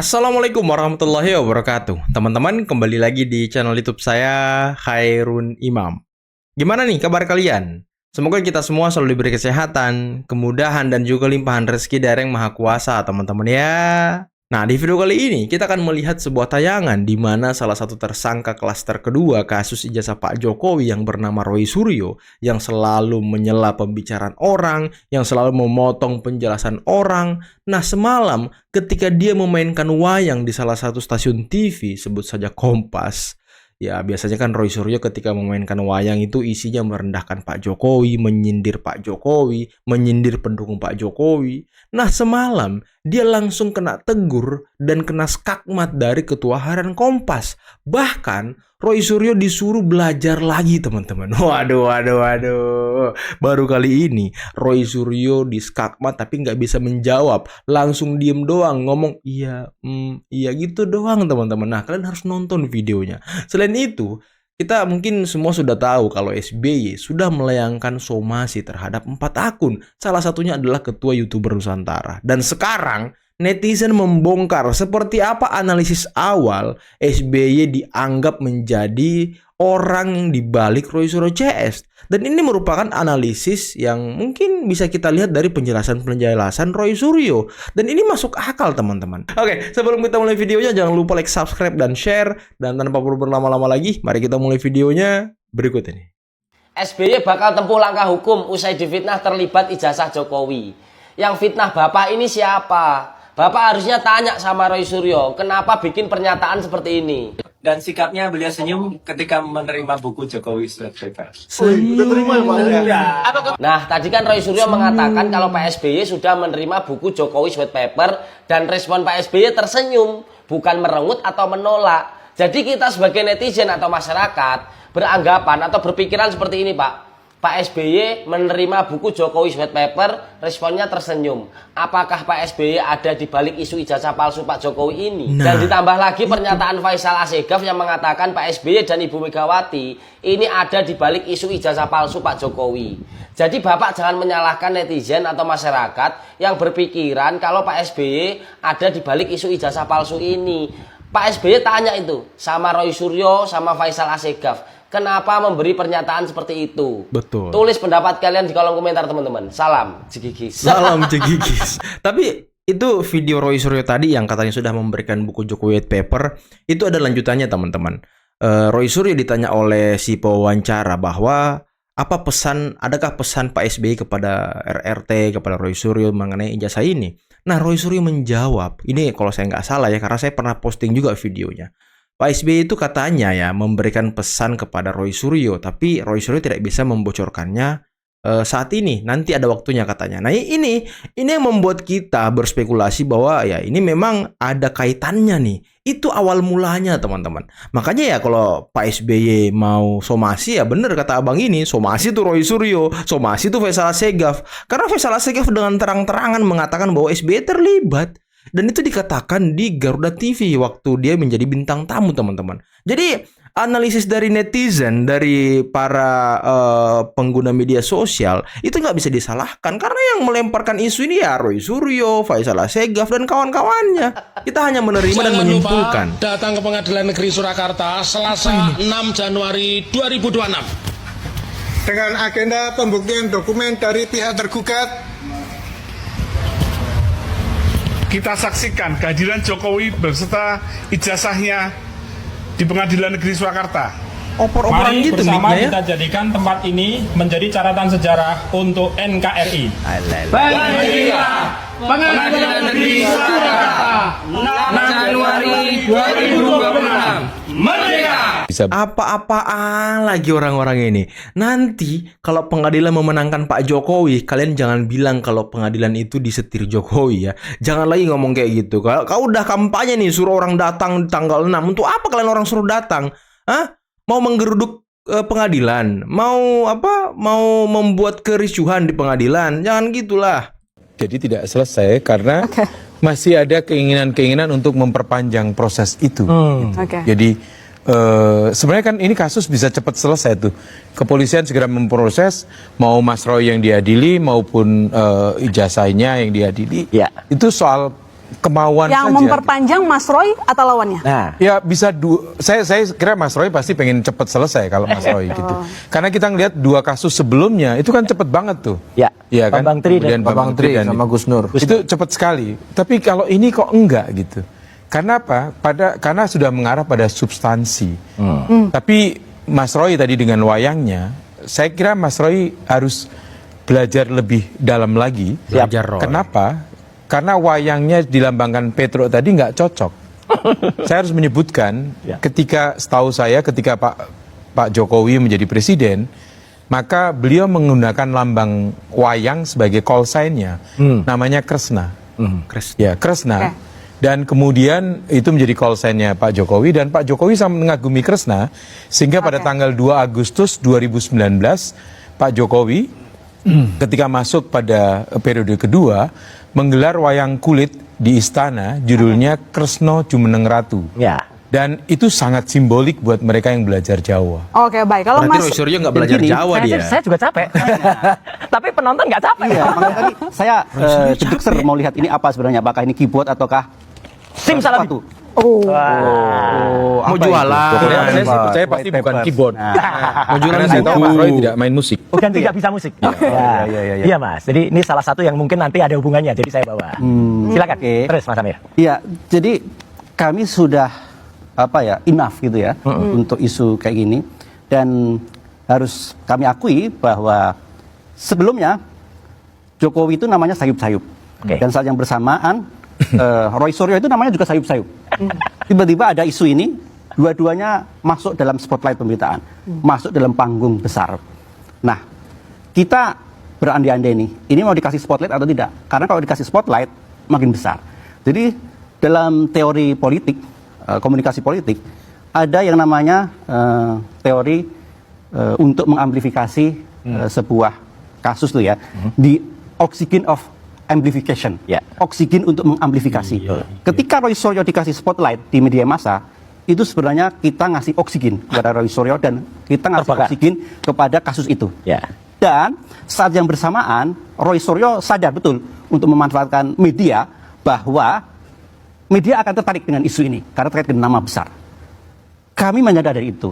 Assalamualaikum warahmatullahi wabarakatuh. Teman-teman, kembali lagi di channel YouTube saya, Khairun Imam. Gimana nih kabar kalian? Semoga kita semua selalu diberi kesehatan, kemudahan, dan juga limpahan rezeki dari Yang Maha Kuasa, teman-teman ya. Nah, di video kali ini kita akan melihat sebuah tayangan di mana salah satu tersangka klaster kedua kasus ijazah Pak Jokowi yang bernama Roy Suryo yang selalu menyela pembicaraan orang, yang selalu memotong penjelasan orang. Nah, semalam ketika dia memainkan wayang di salah satu stasiun TV, sebut saja Kompas. Ya, biasanya kan Roy Suryo ketika memainkan wayang itu isinya merendahkan Pak Jokowi, menyindir Pak Jokowi, menyindir pendukung Pak Jokowi. Nah, semalam dia langsung kena tegur dan kena skakmat dari Ketua Harian Kompas. Bahkan Roy Suryo disuruh belajar lagi, teman-teman. Waduh. Baru kali ini Roy Suryo diskakmat tapi nggak bisa menjawab. Langsung diem doang, ngomong iya gitu doang, teman-teman. Nah, kalian harus nonton videonya. Selain itu, kita mungkin semua sudah tahu kalau SBY sudah melayangkan somasi terhadap 4 akun. Salah satunya adalah Ketua YouTuber Nusantara. Dan sekarang netizen membongkar seperti apa analisis awal SBY dianggap menjadi orang yang dibalik Roy Suryo CS. Dan ini merupakan analisis yang mungkin bisa kita lihat dari penjelasan Roy Suryo. Dan ini masuk akal, teman-teman. Oke, sebelum kita mulai videonya, jangan lupa like, subscribe, dan share. Dan tanpa perlu berlama-lama lagi, mari kita mulai videonya berikut ini. SBY bakal tempuh langkah hukum usai difitnah terlibat ijazah Jokowi. Yang fitnah Bapak ini siapa? Bapak harusnya tanya sama Roy Suryo, kenapa bikin pernyataan seperti ini? Dan sikapnya beliau senyum ketika menerima buku Jokowi Sweat Paper. Nah, tadi kan Roy Suryo mengatakan kalau Pak SBY sudah menerima buku Jokowi Sweat Paper dan respon Pak SBY tersenyum, bukan merengut atau menolak. Jadi kita sebagai netizen atau masyarakat beranggapan atau berpikiran seperti ini, Pak. Pak SBY menerima buku Jokowi Sweat Paper, responnya tersenyum. Apakah Pak SBY ada di balik isu ijazah palsu Pak Jokowi ini? Nah, dan ditambah lagi pernyataan Faisal Assegaf yang mengatakan Pak SBY dan Ibu Megawati ini ada di balik isu ijazah palsu Pak Jokowi. Jadi Bapak jangan menyalahkan netizen atau masyarakat yang berpikiran kalau Pak SBY ada di balik isu ijazah palsu ini. Pak SBY tanya itu sama Roy Suryo sama Faisal Assegaf. Kenapa memberi pernyataan seperti itu? Betul. Tulis pendapat kalian di kolom komentar, teman-teman. Salam Cegigis. Salam Cegigis. Tapi itu video Roy Suryo tadi yang katanya sudah memberikan buku Jokowi White Paper, itu ada lanjutannya, teman-teman. Roy Suryo ditanya oleh si pewawancara bahwa adakah pesan Pak SBY kepada RRT, kepada Roy Suryo mengenai ijazah ini? Nah, Roy Suryo menjawab, ini kalau saya nggak salah ya, karena saya pernah posting juga videonya. Pak SBY itu katanya ya memberikan pesan kepada Roy Suryo, tapi Roy Suryo tidak bisa membocorkannya saat ini. Nanti ada waktunya katanya. Nah, ini yang membuat kita berspekulasi bahwa ya ini memang ada kaitannya nih. Itu awal mulanya, teman-teman. Makanya ya kalau Pak SBY mau somasi, ya bener kata abang ini, somasi tuh Roy Suryo, somasi tuh Faisal Assegaf. Karena Faisal Assegaf dengan terang-terangan mengatakan bahwa SBY terlibat. Dan itu dikatakan di Garuda TV waktu dia menjadi bintang tamu, teman-teman. Jadi analisis dari netizen, dari para pengguna media sosial itu nggak bisa disalahkan karena yang melemparkan isu ini ya Roy Suryo, Faisal Assegaf dan kawan-kawannya. Kita hanya menerima dan menyimpulkan. Lupa datang ke Pengadilan Negeri Surakarta Selasa 6 Januari 2026 dengan agenda pembuktian dokumen dari pihak tergugat. Kita saksikan kehadiran Jokowi beserta ijazahnya di Pengadilan Negeri Surakarta. Opor-oporan Mari gitu bersama miknya ya. kita jadikan tempat ini menjadi catatan sejarah untuk NKRI. Berdirilah Pengadilan Negeri Surakarta 6 Januari 2026. Merdeka! Apa-apaan lagi orang-orang ini. Nanti kalau pengadilan memenangkan Pak Jokowi, kalian jangan bilang kalau pengadilan itu disetir Jokowi ya. Jangan lagi ngomong kayak gitu. Kalau kau udah kampanye nih suruh orang datang tanggal 6, untuk apa kalian orang suruh datang? Hah? Mau menggeruduk pengadilan? Mau membuat kerisuhan di pengadilan? Jangan gitulah. Jadi tidak selesai karena masih ada keinginan-keinginan untuk memperpanjang proses itu. Jadi sebenarnya kan ini kasus bisa cepat selesai tuh. Kepolisian segera memproses, mau Mas Roy yang diadili maupun ijazahnya yang diadili. Ya. Itu soal kemauan Yang saja. memperpanjang Mas Roy atau lawannya? Nah, Ya bisa saya kira Mas Roy pasti pengen cepat selesai kalau Mas Roy gitu. Karena kita ngelihat 2 kasus sebelumnya itu kan cepet banget tuh. Ya, Iya kan? Bambang Tri dan Kemudian Bambang Tri sama Gus Nur. Itu cepat sekali. Tapi kalau ini kok enggak gitu. Karena apa? Karena sudah mengarah pada substansi. Tapi Mas Roy tadi dengan wayangnya, saya kira Mas Roy harus belajar lebih dalam lagi. Belajar, Roy. Kenapa? Karena wayangnya dilambangkan Petro tadi nggak cocok. Saya harus menyebutkan, ketika setahu saya ketika Pak Jokowi menjadi presiden, maka beliau menggunakan lambang wayang sebagai call sign-nya, namanya Kresna. Ya, Kresna. Dan kemudian itu menjadi call sign-nya Pak Jokowi, dan Pak Jokowi sangat mengagumi Kresna, sehingga pada tanggal 2 Agustus 2019, Pak Jokowi ketika masuk pada periode kedua, menggelar wayang kulit di istana, judulnya Kresno Jumeneng Ratu. ya. Dan itu sangat simbolik buat mereka yang belajar Jawa. Oke, baik. Kalau Berarti Mas Roy Suryo nggak belajar Jawa dia. Saya juga capek. Tapi penonton nggak capek. Iya, makanya tadi saya dedukser mau lihat ini apa sebenarnya, apakah ini keyboard ataukah SIM salah sepatu? Mau jualan. Saya pasti bukan keyboard. Mau jualan Karena saya tahu Mas Roy tidak main musik. Bukan tidak bisa musik. Iya Mas. Jadi ini salah satu yang mungkin nanti ada hubungannya. Jadi saya bawa. Silakan. Oke. Terus Mas Amir. Iya, jadi kami sudah enough gitu ya untuk isu kayak gini, dan harus kami akui bahwa sebelumnya Jokowi itu namanya sayup-sayup, dan saat yang bersamaan Roy Suryo itu namanya juga sayup-sayup. Tiba-tiba ada isu ini, dua-duanya masuk dalam spotlight pemberitaan, masuk dalam panggung besar. Nah, kita berandai-andai nih, ini mau dikasih spotlight atau tidak? Karena kalau dikasih spotlight, makin besar. Jadi dalam teori politik, komunikasi politik, ada yang namanya teori untuk mengamplifikasi sebuah kasus tuh ya, di oxygen of amplification, oksigen untuk mengamplifikasi. Ketika Roy Suryo dikasih spotlight di media massa, itu sebenarnya kita ngasih oksigen kepada Roy Suryo dan kita ngasih oksigen kepada kasus itu. Dan saat yang bersamaan, Roy Suryo sadar betul untuk memanfaatkan media bahwa media akan tertarik dengan isu ini karena terkait dengan nama besar. Kami menyadari itu.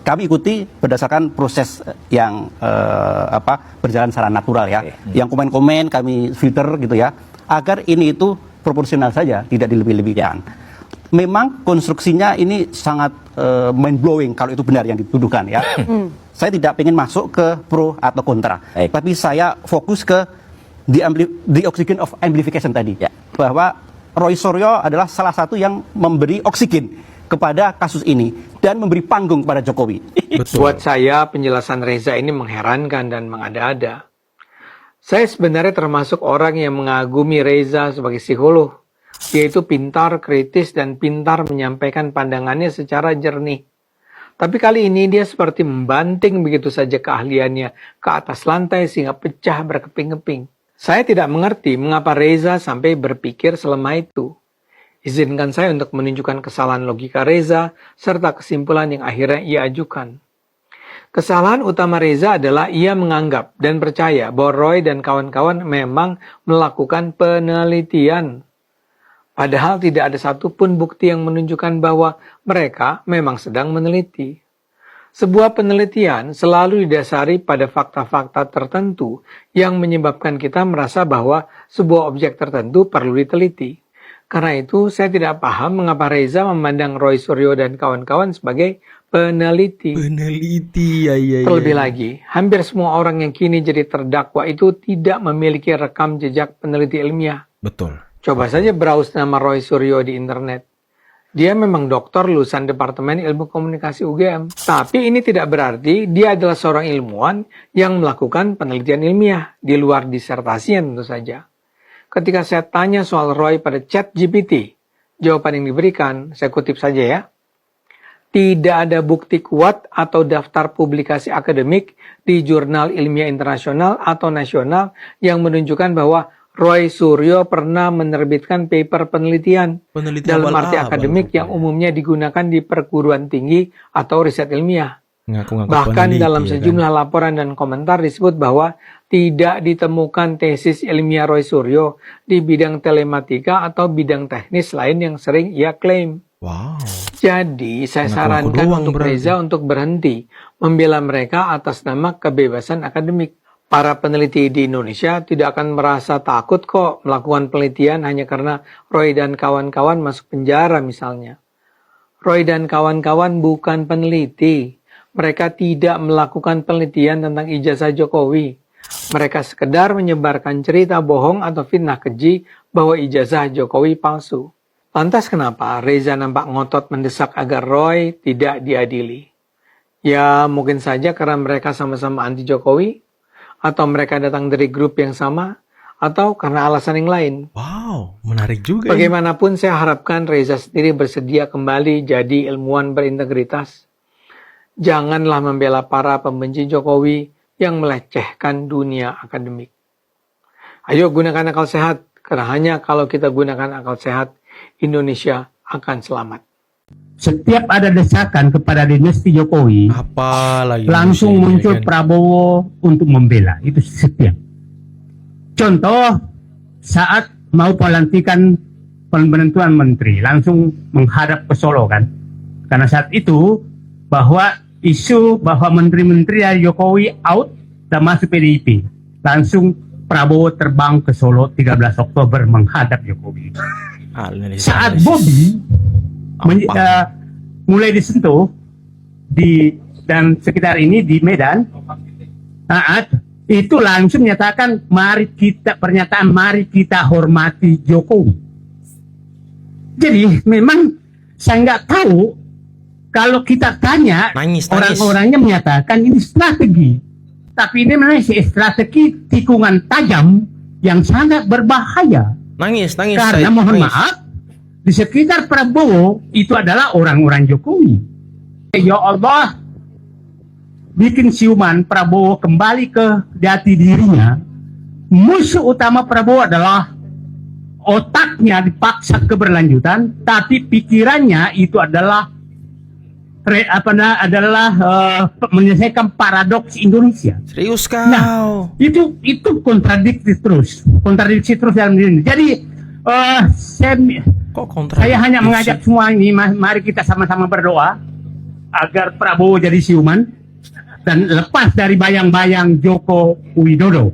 Kami ikuti berdasarkan proses yang berjalan secara natural ya. Yang komen-komen kami filter gitu ya, agar ini itu proporsional saja, tidak dilebih-lebihkan. Memang konstruksinya ini sangat mind blowing kalau itu benar yang dituduhkan ya. Saya tidak ingin masuk ke pro atau kontra, tapi saya fokus ke the oxygen of amplification tadi, bahwa Roy Suryo adalah salah satu yang memberi oksigen kepada kasus ini dan memberi panggung kepada Jokowi. Buat saya penjelasan Reza ini mengherankan dan mengada-ada. Saya sebenarnya termasuk orang yang mengagumi Reza sebagai psikolog. Yaitu pintar, kritis, dan pintar menyampaikan pandangannya secara jernih. Tapi kali ini dia seperti membanting begitu saja keahliannya ke atas lantai sehingga pecah berkeping-keping. Saya tidak mengerti mengapa Reza sampai berpikir selemah itu. Izinkan saya untuk menunjukkan kesalahan logika Reza serta kesimpulan yang akhirnya ia ajukan. Kesalahan utama Reza adalah ia menganggap dan percaya bahwa Roy dan kawan-kawan memang melakukan penelitian. Padahal tidak ada satupun bukti yang menunjukkan bahwa mereka memang sedang meneliti. Sebuah penelitian selalu didasari pada fakta-fakta tertentu yang menyebabkan kita merasa bahwa sebuah objek tertentu perlu diteliti. Karena itu, saya tidak paham mengapa Reza memandang Roy Suryo dan kawan-kawan sebagai peneliti. Terlebih lagi, hampir semua orang yang kini jadi terdakwa itu tidak memiliki rekam jejak peneliti ilmiah. Betul. Coba saja browse nama Roy Suryo di internet. Dia memang doktor lulusan Departemen Ilmu Komunikasi UGM. Tapi ini tidak berarti dia adalah seorang ilmuwan yang melakukan penelitian ilmiah di luar disertasinya tentu saja. Ketika saya tanya soal Roy pada ChatGPT, jawaban yang diberikan, saya kutip saja ya. Tidak ada bukti kuat atau daftar publikasi akademik di jurnal ilmiah internasional atau nasional yang menunjukkan bahwa Roy Suryo pernah menerbitkan paper penelitian dalam arti akademik yang umumnya digunakan di perguruan tinggi atau riset ilmiah. Ngaku-ngaku Bahkan peneliti, dalam ya kan? sejumlah laporan dan komentar disebut bahwa tidak ditemukan tesis ilmiah Roy Suryo di bidang telematika atau bidang teknis lain yang sering ia klaim. Wow. Jadi saya Ngaku-ngaku sarankan doang untuk berarti. Reza untuk berhenti membela mereka atas nama kebebasan akademik. Para peneliti di Indonesia tidak akan merasa takut kok melakukan penelitian hanya karena Roy dan kawan-kawan masuk penjara misalnya. Roy dan kawan-kawan bukan peneliti. Mereka tidak melakukan penelitian tentang ijazah Jokowi. Mereka sekedar menyebarkan cerita bohong atau fitnah keji bahwa ijazah Jokowi palsu. Lantas kenapa Reza nampak ngotot mendesak agar Roy tidak diadili? Ya mungkin saja karena mereka sama-sama anti Jokowi, atau mereka datang dari grup yang sama, atau karena alasan yang lain. Wow, menarik juga. Ya. Bagaimanapun saya harapkan Reza sendiri bersedia kembali jadi ilmuwan berintegritas. Janganlah membela para pembenci Jokowi yang melecehkan dunia akademik. Ayo gunakan akal sehat, karena hanya kalau kita gunakan akal sehat, Indonesia akan selamat. Setiap ada desakan kepada dinasti Jokowi, Apa lagi langsung musiknya, muncul kan? Prabowo untuk membela. Itu setiap. Contoh, saat mau pelantikan penentuan menteri, langsung menghadap ke Solo kan. Karena saat itu, bahwa isu bahwa menteri-menteri dari Jokowi out dan masuk PDIP. Langsung Prabowo terbang ke Solo 13 Oktober menghadap Jokowi. Saat Bobi mulai disentuh dan sekitar ini di Medan, saat itu langsung menyatakan mari kita hormati Jokowi. Jadi memang saya nggak tahu, kalau kita tanya orang-orangnya menyatakan ini strategi, tapi ini memang strategi tikungan tajam yang sangat berbahaya. Nangis. Karena mohon maaf, di sekitar Prabowo itu adalah orang-orang Jokowi. Ya Allah, bikin siuman Prabowo kembali ke jati dirinya. Musuh utama Prabowo adalah otaknya dipaksa keberlanjutan, tapi pikirannya itu adalah menyelesaikan paradoks Indonesia. Serius kau? Nah, itu kontradiksi terus dalam diri. Jadi saya hanya mengajak semua ini, mari kita sama-sama berdoa agar Prabowo jadi siuman dan lepas dari bayang-bayang Joko Widodo.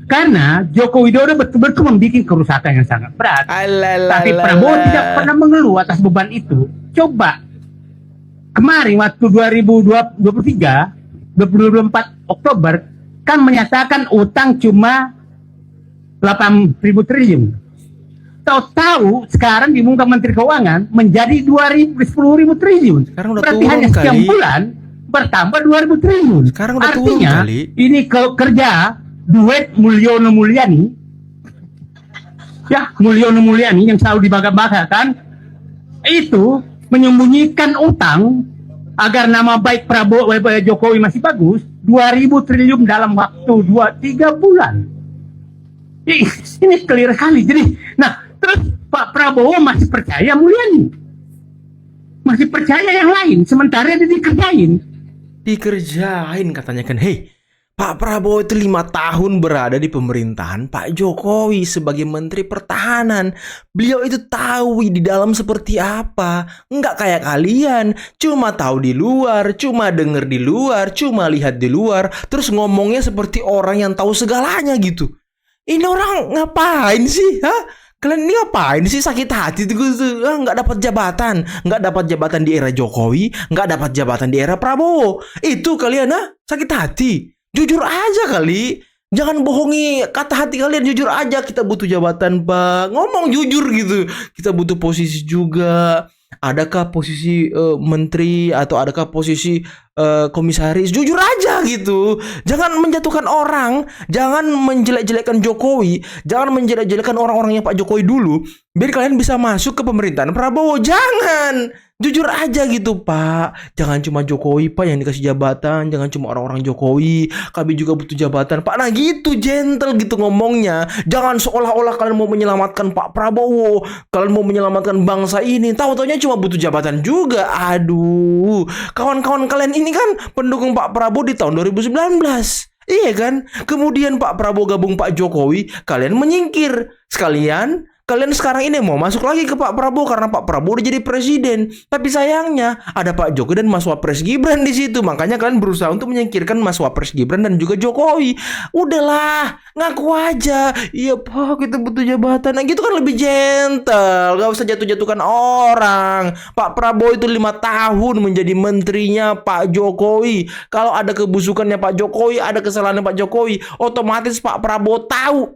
Karena Joko Widodo betul-betul membuat kerusakan yang sangat berat. Tapi Prabowo tidak pernah mengeluh atas beban itu. Coba kemarin waktu 2024 Oktober kan menyatakan utang cuma 8.000 triliun. Tahu-tahu sekarang di muka Menteri Keuangan menjadi 10.000 triliun. Berarti hanya setiap bulan bertambah 2.000 triliun. Artinya ini kerja duet Mulyono Mulyani, ya Mulyono Mulyani yang selalu dibangga-banggakan, itu menyembunyikan utang agar nama baik Prabowo Jokowi masih bagus. 2.000 triliun dalam waktu 2-3 bulan. Ini clear kali. Jadi, nah terus Pak Prabowo masih percaya Mulyani, masih percaya yang lain, sementara dia dikerjain katanya kan. Hei, Pak Prabowo itu 5 tahun berada di pemerintahan Pak Jokowi sebagai Menteri Pertahanan. Beliau itu tahu di dalam seperti apa. Nggak kayak kalian, cuma tahu di luar, cuma denger di luar, cuma lihat di luar, terus ngomongnya seperti orang yang tahu segalanya gitu. Ini orang ngapain sih? Hah? Kalian ini ngapain sih, sakit hati tuh? Nggak dapat jabatan. Nggak dapat jabatan di era Jokowi, nggak dapat jabatan di era Prabowo. Itu kalian sakit hati. Jujur aja kali. Jangan bohongi kata hati kalian, jujur aja. Kita butuh jabatan, Pak. Ngomong jujur gitu. Kita butuh posisi juga. Adakah posisi menteri atau adakah posisi komisaris? Jujur aja gitu. Jangan menjatuhkan orang. Jangan menjelek-jelekkan Jokowi. Jangan menjelek-jelekkan orang-orangnya Pak Jokowi dulu. Biar kalian bisa masuk ke pemerintahan Prabowo. Jangan. Jujur aja gitu Pak. Jangan cuma Jokowi Pak yang dikasih jabatan. Jangan cuma orang-orang Jokowi. Kami juga butuh jabatan Pak. Nah gitu, gentle gitu ngomongnya. Jangan seolah-olah kalian mau menyelamatkan Pak Prabowo. Kalian mau menyelamatkan bangsa ini. Tahu-taunya cuma butuh jabatan juga. Aduh. Kawan-kawan kalian ini kan pendukung Pak Prabowo di tahun 2019. Iya kan? Kemudian Pak Prabowo gabung Pak Jokowi, kalian menyingkir. Sekalian, kalian sekarang ini mau masuk lagi ke Pak Prabowo karena Pak Prabowo udah jadi presiden. Tapi sayangnya ada Pak Jokowi dan Mas Wapres Gibran di situ. Makanya kalian berusaha untuk menyingkirkan Mas Wapres Gibran dan juga Jokowi. Udahlah, ngaku aja. Iya Pak, kita butuh jabatan. Nah gitu kan lebih gentle. Gak usah jatuh-jatuhkan orang. Pak Prabowo itu 5 tahun menjadi menterinya Pak Jokowi. Kalau ada kebusukannya Pak Jokowi, ada kesalahannya Pak Jokowi, otomatis Pak Prabowo tahu.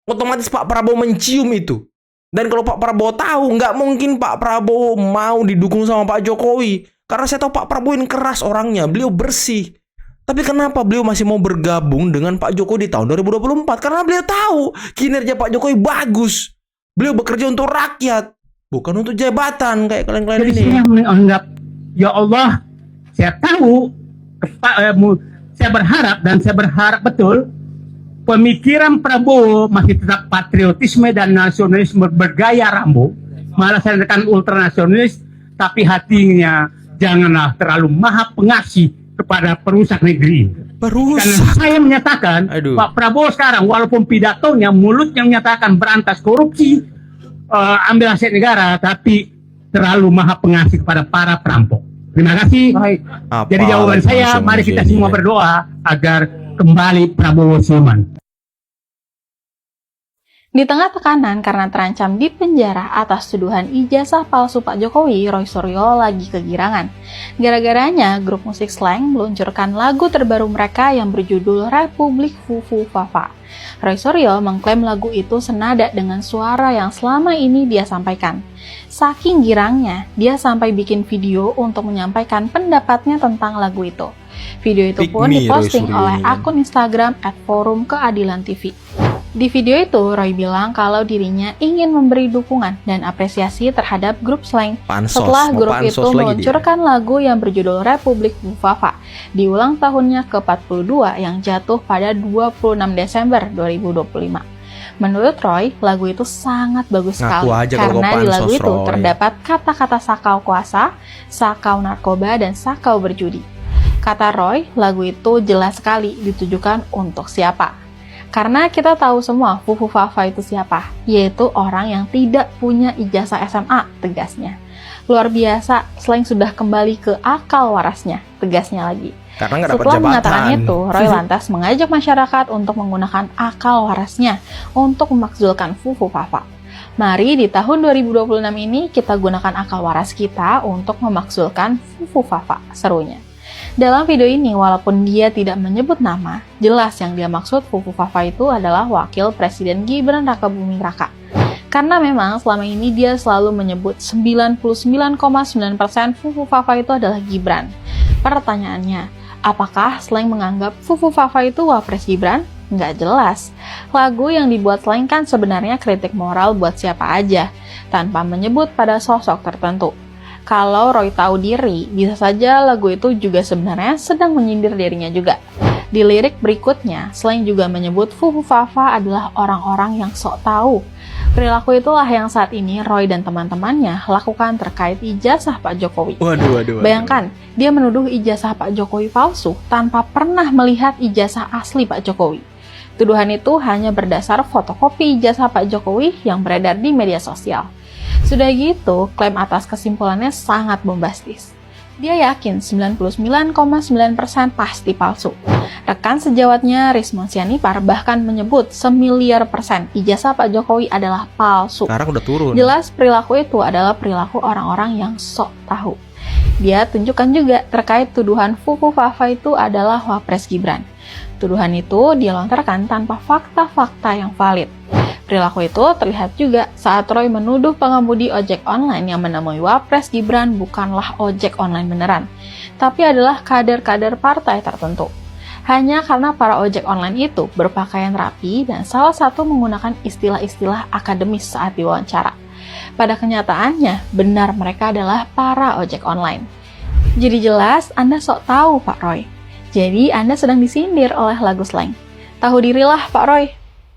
Otomatis Pak Prabowo mencium itu. Dan kalau Pak Prabowo tahu, nggak mungkin Pak Prabowo mau didukung sama Pak Jokowi. Karena saya tahu Pak Prabowo ini keras orangnya, beliau bersih. Tapi kenapa beliau masih mau bergabung dengan Pak Jokowi di tahun 2024? Karena beliau tahu kinerja Pak Jokowi bagus. Beliau bekerja untuk rakyat, bukan untuk jabatan kayak kalian-kalian ini. Jadi saya menganggap, ya Allah, saya tahu, saya berharap dan saya berharap betul pemikiran Prabowo masih tetap patriotisme dan nasionalisme bergaya Rambo, melaksanakan ultranasionalis, tapi hatinya janganlah terlalu maha pengasih kepada perusak negeri. Karena saya menyatakan, Pak Prabowo sekarang walaupun pidatonya, mulutnya menyatakan berantas korupsi, ambil aset negara, tapi terlalu maha pengasih kepada para perampok. Terima kasih. Jadi jawaban saya, mari kita semua berdoa agar kembali Prabowo Suleman. Di tengah tekanan karena terancam di penjara atas tuduhan ijazah palsu Pak Jokowi, Roy Suryo lagi kegirangan. Gara-garanya, grup musik Slank meluncurkan lagu terbaru mereka yang berjudul Republik Fufu Fafa. Roy Suryo mengklaim lagu itu senada dengan suara yang selama ini dia sampaikan. Saking girangnya, dia sampai bikin video untuk menyampaikan pendapatnya tentang lagu itu. Video itu pun diposting oleh akun Instagram @forumkeadilan.tv. Di video itu, Roy bilang kalau dirinya ingin memberi dukungan dan apresiasi terhadap grup Slank setelah grup itu meluncurkan lagu yang berjudul Republik Fufafa di ulang tahunnya ke-42 yang jatuh pada 26 Desember 2025. Menurut Roy, lagu itu sangat bagus sekali karena di lagu itu terdapat kata-kata sakau kuasa, sakau narkoba, dan sakau berjudi. Kata Roy, lagu itu jelas sekali ditujukan untuk siapa. Karena kita tahu semua Fufu Fafa itu siapa, yaitu orang yang tidak punya ijazah SMA, tegasnya. Luar biasa, Slank sudah kembali ke akal warasnya, tegasnya lagi. Karena nggak dapat Setelah jabatan. mengatakan itu, Roy lantas mengajak masyarakat untuk menggunakan akal warasnya untuk memakzulkan Fufu Fafa. Mari di tahun 2026 ini kita gunakan akal waras kita untuk memakzulkan Fufu Fafa, serunya. Dalam video ini, walaupun dia tidak menyebut nama, jelas yang dia maksud Fufu Fafa itu adalah Wakil Presiden Gibran Rakabuming Raka. Karena memang selama ini dia selalu menyebut 99,9% Fufu Fafa itu adalah Gibran. Pertanyaannya, apakah Slank menganggap Fufu Fafa itu Wapres Gibran? Nggak jelas. Lagu yang dibuat Slank kan sebenarnya kritik moral buat siapa aja, tanpa menyebut pada sosok tertentu. Kalau Roy tahu diri, bisa saja lagu itu juga sebenarnya sedang menyindir dirinya juga. Di lirik berikutnya, Slank juga menyebut Fufu Fafa adalah orang-orang yang sok tahu. Perilaku itulah yang saat ini Roy dan teman-temannya lakukan terkait ijazah Pak Jokowi. Waduh. Bayangkan, dia menuduh ijazah Pak Jokowi palsu tanpa pernah melihat ijazah asli Pak Jokowi. Tuduhan itu hanya berdasar fotokopi ijazah Pak Jokowi yang beredar di media sosial. Sudah gitu, klaim atas kesimpulannya sangat bombastis. Dia yakin 99,9% pasti palsu. Rekan sejawatnya Rismon Sianipar bahkan menyebut 1.000.000% ijazah Pak Jokowi adalah palsu. Sekarang udah turun. Jelas perilaku itu adalah perilaku orang-orang yang sok tahu. Dia tunjukkan juga terkait tuduhan Fufu Fafa itu adalah Wapres Gibran. Tuduhan itu dilontarkan tanpa fakta-fakta yang valid. Perilaku itu terlihat juga saat Roy menuduh pengemudi ojek online yang menemui Wapres Gibran bukanlah ojek online beneran, tapi adalah kader-kader partai tertentu. Hanya karena para ojek online itu berpakaian rapi dan salah satu menggunakan istilah-istilah akademis saat diwawancara. Pada kenyataannya, benar mereka adalah para ojek online. Jadi jelas Anda sok tahu Pak Roy. Jadi Anda sedang disindir oleh lagu slang. Tahu dirilah Pak Roy.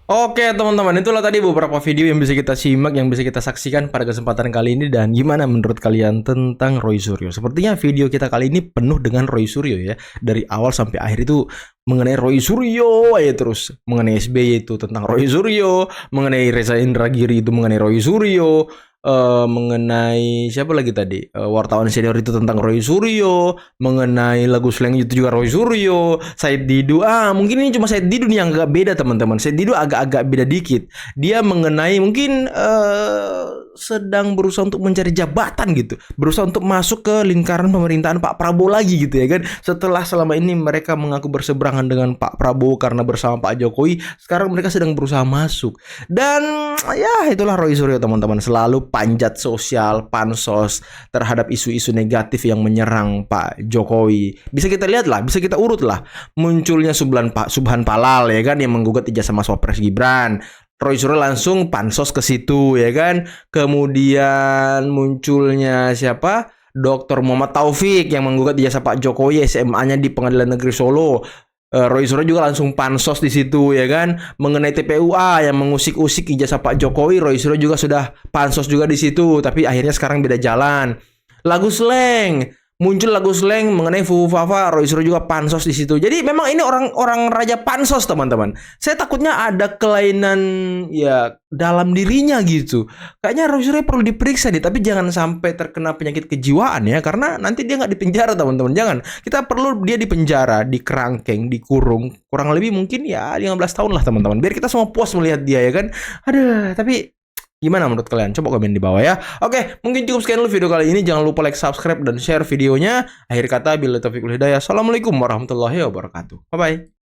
Oke teman-teman, itulah tadi beberapa video yang bisa kita simak, yang bisa kita saksikan pada kesempatan kali ini. Dan gimana menurut kalian tentang Roy Suryo? Sepertinya video kita kali ini penuh dengan Roy Suryo ya. Dari awal sampai akhir itu mengenai Roy Suryo ya, terus mengenai SBY itu tentang Roy Suryo, mengenai Reza Indragiri itu mengenai Roy Suryo, mengenai siapa lagi tadi, wartawan senior itu tentang Roy Suryo, mengenai lagu slang itu juga Roy Suryo, Said Didu. Mungkin ini cuma Said Didu nih yang agak beda teman-teman. Said Didu agak-agak beda dikit. Dia mengenai mungkin sedang berusaha untuk mencari jabatan gitu, berusaha untuk masuk ke lingkaran pemerintahan Pak Prabowo lagi gitu ya kan. Setelah selama ini mereka mengaku berseberangan dengan Pak Prabowo karena bersama Pak Jokowi, sekarang mereka sedang berusaha masuk. Dan ya itulah Roy Suryo teman-teman, selalu panjat sosial, pansos terhadap isu-isu negatif yang menyerang Pak Jokowi. Bisa kita lihat lah, bisa kita urut lah. Munculnya Subhan Palal ya kan, yang menggugat ijazah Mas Wapres Gibran. Roy Suryo langsung pansos ke situ ya kan. Kemudian munculnya siapa? Dr. Muhammad Taufik yang menggugat ijazah Pak Jokowi SMA-nya di Pengadilan Negeri Solo. Roy Suryo juga langsung pansos di situ ya kan. Mengenai TPUA yang mengusik-usik ijazah Pak Jokowi, Roy Suryo juga sudah pansos juga di situ, tapi akhirnya sekarang beda jalan. Lagu slang, muncul lagu slang mengenai Fufu Fafa, Roy Suryo juga pansos di situ. Jadi memang ini orang raja pansos teman-teman. Saya takutnya ada kelainan ya dalam dirinya gitu. Kayaknya Roy Suryo perlu diperiksa nih, tapi jangan sampai terkena penyakit kejiwaan ya, karena nanti dia nggak dipenjara teman-teman. Jangan. Kita perlu dia dipenjara, dikerangkeng, dikurung kurang lebih mungkin ya 15 tahun lah teman-teman. Biar kita semua puas melihat dia ya kan. Aduh, tapi gimana menurut kalian? Coba komen di bawah ya. Oke, mungkin cukup sekian dulu video kali ini. Jangan lupa like, subscribe, dan share videonya. Akhir kata, billahi taufiq wal hidayah. Assalamualaikum warahmatullahi wabarakatuh. Bye-bye.